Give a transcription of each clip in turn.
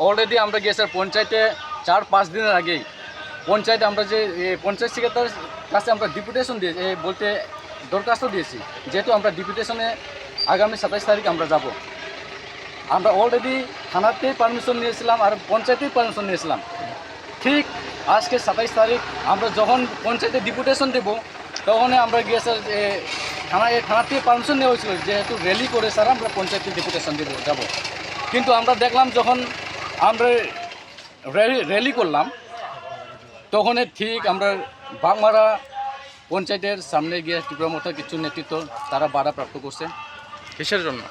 Already আমরা গিয়ে sir পঞ্চায়েতে 4-5 দিনের আগেই পঞ্চায়েতে আমরা যে পঞ্চায়েত সেক্রেটারির কাছে আমরা ডেপুটেশন দিয়ে বলতে দরখাস্ত দিয়েছি, যেহেতু আমরা ডেপুটেশনে আগামী 27 তারিখ আমরা যাব। আমরা অলরেডি থানাতেই পারমিশন নিয়েছিলাম আর পঞ্চায়েতেই পারমিশন নিয়েছিলাম। ঠিক আজকে 27 তারিখ আমরা যখন পঞ্চায়েতে ডেপুটেশন দেব তখন আমরা গিয়ে স্যার থানাতেই পারমিশন নেওয়া হয়েছিল, যেহেতু র্যালি করে স্যার আমরা পঞ্চায়েতে ডেপুটেশন দেব যাব। কিন্তু আমরা দেখলাম যখন আমরা র্যালি করলাম তখন ঠিক আমরা বাগমারা পঞ্চায়েতের সামনে গিয়ে ত্রিপুরা মোর্চার কিছু নেতৃত্ব তারা বাধা প্রাপ্ত করছে। কিসের জন্য?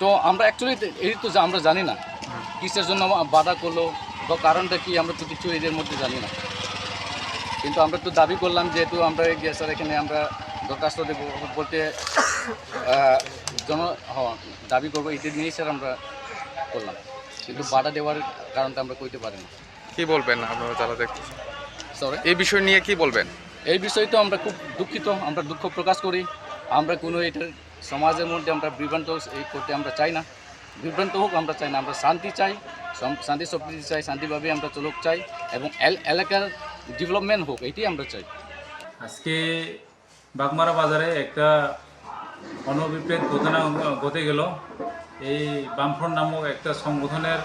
তো আমরা অ্যাকচুয়ালি এই তো আমরা জানি না কিসের জন্য বাধা করলো বা কারণটা কি, আমরা তো কিছু এদের মধ্যে জানি না। কিন্তু আমরা তো দাবি করলাম, যেহেতু আমরা গিয়ে স্যার এখানে আমরা দরখাস্ত দেব বলতে দাবি করবো, এটি নিয়েই স্যার আমরা করলাম। কিন্তু বাধা দেওয়ার কারণটা আমরা কইতে পারি না। কি বলবেন আপনারা যারা দেখতেছেন সরি এই বিষয় নিয়ে কি বলবেন? এই বিষয়ে তো আমরা খুব দুঃখিত, আমরা দুঃখ প্রকাশ করি। আমরা কোনো এটার সমাজের মধ্যে আমরা বিভ্রান্ত করতে আমরা চাই না, বিভ্রান্ত হোক আমরা চাই না। আমরা শান্তি চাই, শান্তি সম্প্রীতি চাই, শান্তিভাবে আমরা চলুক চাই এবং এলাকার ডেভেলপমেন্ট হোক, এটাই আমরা চাই। আজকে বাগমারা বাজারে একটা অনভিপ্রেত ঘটনা ঘটে গেল। এই বামফ্রন্ট নামক একটা সংগঠনের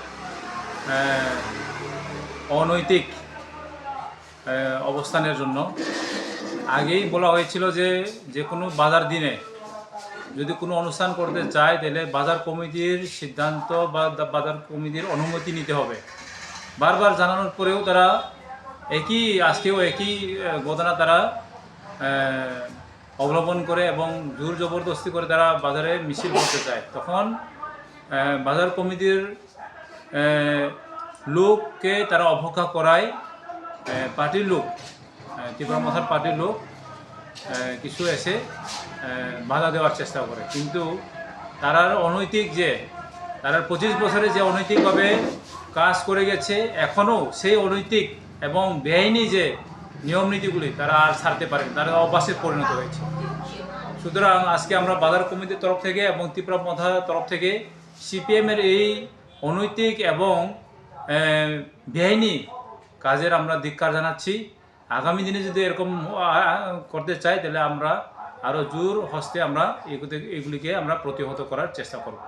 অনৈতিক অবস্থানের জন্য আগেই বলা হয়েছিল যে কোনো বাজার দিনে যদি কোনো অনুষ্ঠান করতে চায় তাহলে বাজার কমিটির সিদ্ধান্ত বা বাজার কমিটির অনুমতি নিতে হবে। বারবার জানানোর পরেও তারা আজকেও একই ঘটনা তারা অবলম্বন করে এবং জোর জবরদস্তি করে তারা বাজারে মিছিল করতে চায়। তখন বাজার কমিটির লোককে তারা অবজ্ঞা করায় পার্টির লোক, ত্রিপুরা মোর্চার পার্টির লোক কিছু এসে বাধা দেওয়ার চেষ্টা করে। কিন্তু তারার অনৈতিক তারা 25 বছরে যে অনৈতিকভাবে কাজ করে গেছে, এখনও সেই অনৈতিক এবং বেআইনি নিয়ম নীতিগুলি তারা আর ছাড়তে পারেন, তারা অভ্যাসে পরিণত হয়েছে। সুতরাং আজকে আমরা বাজার কমিটির তরফ থেকে এবং ত্রিপুরা মোর্চার তরফ থেকে সিপিএমের এই অনৈতিক এবং বেআইনি কাজের আমরা ধিক্কার জানাচ্ছি। আগামী দিনে যদি এরকম করতে চাই তাহলে আমরা আরও জোর হস্তে আমরা এগুলিকে আমরা প্রতিহত করার চেষ্টা করব।